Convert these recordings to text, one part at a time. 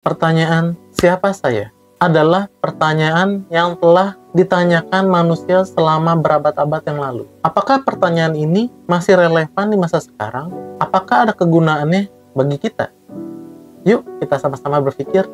Pertanyaan siapa saya adalah pertanyaan yang telah ditanyakan manusia selama berabad-abad yang lalu. Apakah pertanyaan ini masih relevan di masa sekarang? Apakah ada kegunaannya bagi kita? Yuk kita sama-sama berpikir.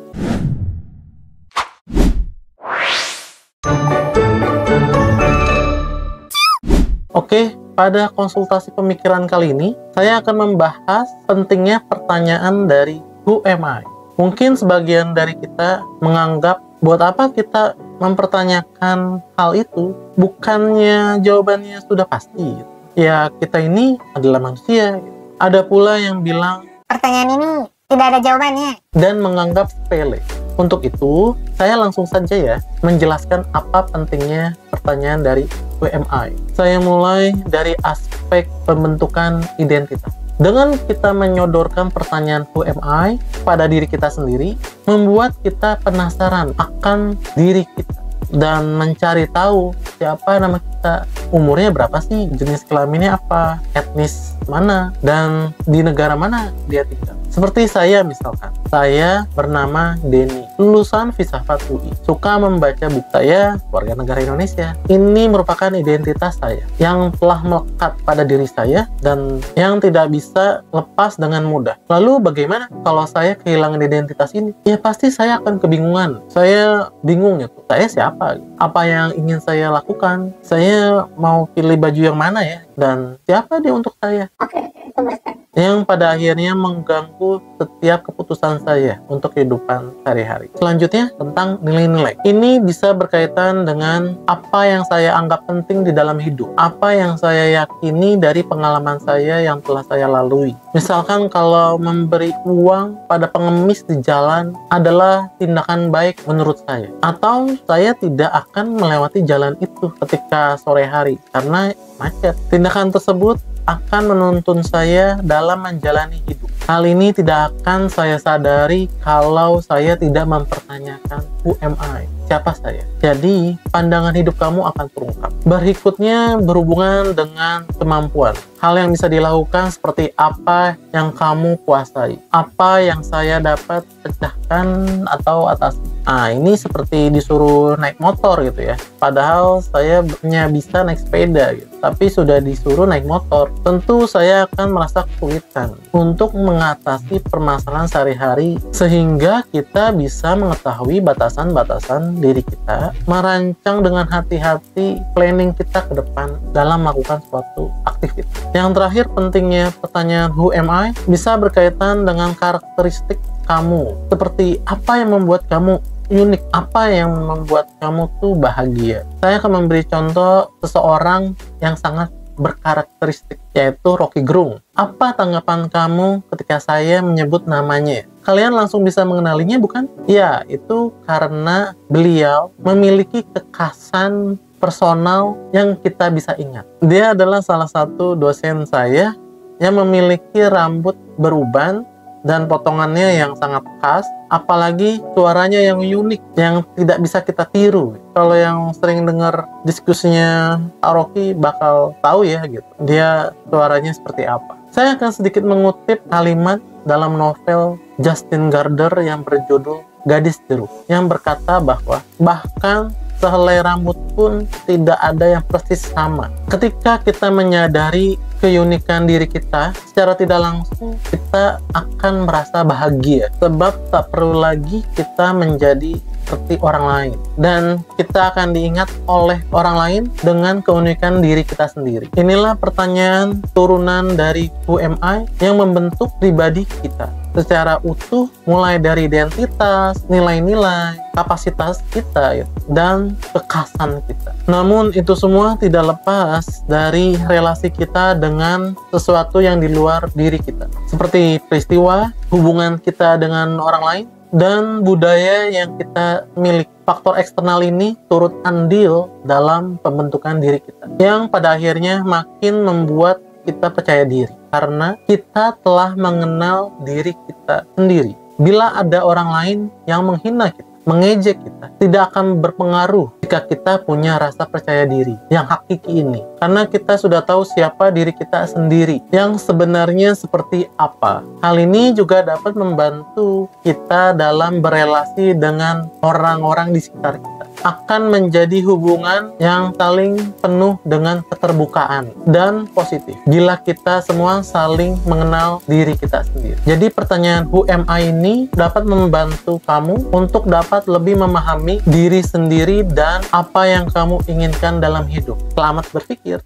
Oke, pada konsultasi pemikiran kali ini, saya akan membahas pentingnya pertanyaan dari Who am I? Mungkin sebagian dari kita menganggap buat apa kita mempertanyakan hal itu, bukannya jawabannya sudah pasti. Ya, kita ini adalah manusia. Ada pula yang bilang, pertanyaan ini tidak ada jawabannya, dan menganggap sepele. Untuk itu, saya langsung saja ya menjelaskan apa pentingnya pertanyaan dari Who am I? Saya mulai dari aspek pembentukan identitas. Dengan kita menyodorkan pertanyaan Who am I pada diri kita sendiri, membuat kita penasaran akan diri kita dan mencari tahu siapa nama kita, umurnya berapa sih, jenis kelaminnya apa, etnis mana, dan di negara mana dia tinggal. Seperti saya misalkan, saya bernama Denny, lulusan Filsafat UI, suka membaca buku, saya warga negara Indonesia. Ini merupakan identitas saya yang telah melekat pada diri saya dan yang tidak bisa lepas dengan mudah. Lalu bagaimana kalau saya kehilangan identitas ini? Ya pasti saya akan kebingungan. Saya bingung gitu, saya siapa? Apa yang ingin saya lakukan? Saya mau pilih baju yang mana ya? Dan siapa dia untuk saya? Oke, itu bersih. Yang pada akhirnya mengganggu setiap keputusan saya untuk kehidupan sehari-hari. Selanjutnya tentang nilai-nilai. Ini bisa berkaitan dengan apa yang saya anggap penting di dalam hidup, apa yang saya yakini dari pengalaman saya yang telah saya lalui. Misalkan kalau memberi uang pada pengemis di jalan adalah tindakan baik menurut saya, atau saya tidak akan melewati jalan itu ketika sore hari karena macet. Tindakan tersebut akan menuntun saya dalam menjalani hidup. Hal ini tidak akan saya sadari kalau saya tidak mempertanyakan Who am I? Siapa saya? Jadi, pandangan hidup kamu akan terungkap. Berikutnya berhubungan dengan kemampuan. Hal yang bisa dilakukan seperti apa yang kamu kuasai, apa yang saya dapat pecahkan atau atasi. Nah, ini seperti disuruh naik motor gitu ya. Padahal saya hanya bisa naik sepeda gitu, tapi sudah disuruh naik motor. Tentu saya akan merasa kesulitan untuk mengatasi permasalahan sehari-hari, sehingga kita bisa mengetahui batasan-batasan diri kita, merancang dengan hati-hati planning kita ke depan dalam melakukan suatu aktivitas. Yang terakhir, pentingnya pertanyaan Who am I bisa berkaitan dengan karakteristik kamu. Seperti apa yang membuat kamu unik, apa yang membuat kamu tuh bahagia. Saya akan memberi contoh seseorang yang sangat berkarakteristik, yaitu Rocky Gerung. Apa tanggapan kamu ketika saya menyebut namanya? Kalian langsung bisa mengenalinya bukan? Ya, itu karena beliau memiliki kekhasan personal yang kita bisa ingat. Dia adalah salah satu dosen saya yang memiliki rambut beruban dan potongannya yang sangat khas, apalagi suaranya yang unik, yang tidak bisa kita tiru. Kalau yang sering dengar diskusinya Pak Rocky bakal tahu ya gitu, dia suaranya seperti apa. Saya akan sedikit mengutip kalimat dalam novel Justin Gardner yang berjudul Gadis Jeruk, yang berkata bahwa bahkan sehelai rambut pun tidak ada yang persis sama. Ketika kita menyadari keunikan diri kita, secara tidak langsung kita akan merasa bahagia, sebab tak perlu lagi kita menjadi seperti orang lain, dan kita akan diingat oleh orang lain dengan keunikan diri kita sendiri. Inilah pertanyaan turunan dari Who am I yang membentuk pribadi kita secara utuh, mulai dari identitas, nilai-nilai, kapasitas kita, dan kekhasan kita. Namun itu semua tidak lepas dari relasi kita dengan sesuatu yang di luar diri kita, seperti peristiwa, hubungan kita dengan orang lain, dan budaya yang kita miliki. Faktor eksternal ini turut andil dalam pembentukan diri kita, yang pada akhirnya makin membuat kita percaya diri, karena kita telah mengenal diri kita sendiri. Bila ada orang lain yang menghina kita, mengejek kita tidak akan berpengaruh jika kita punya rasa percaya diri yang hakiki ini. Karena kita sudah tahu siapa diri kita sendiri, yang sebenarnya seperti apa. Hal ini juga dapat membantu kita dalam berelasi dengan orang-orang di sekitar kita. Akan menjadi hubungan yang saling penuh dengan keterbukaan dan positif bila kita semua saling mengenal diri kita sendiri. Jadi pertanyaan who am I ini dapat membantu kamu untuk dapat lebih memahami diri sendiri dan apa yang kamu inginkan dalam hidup. Selamat berpikir.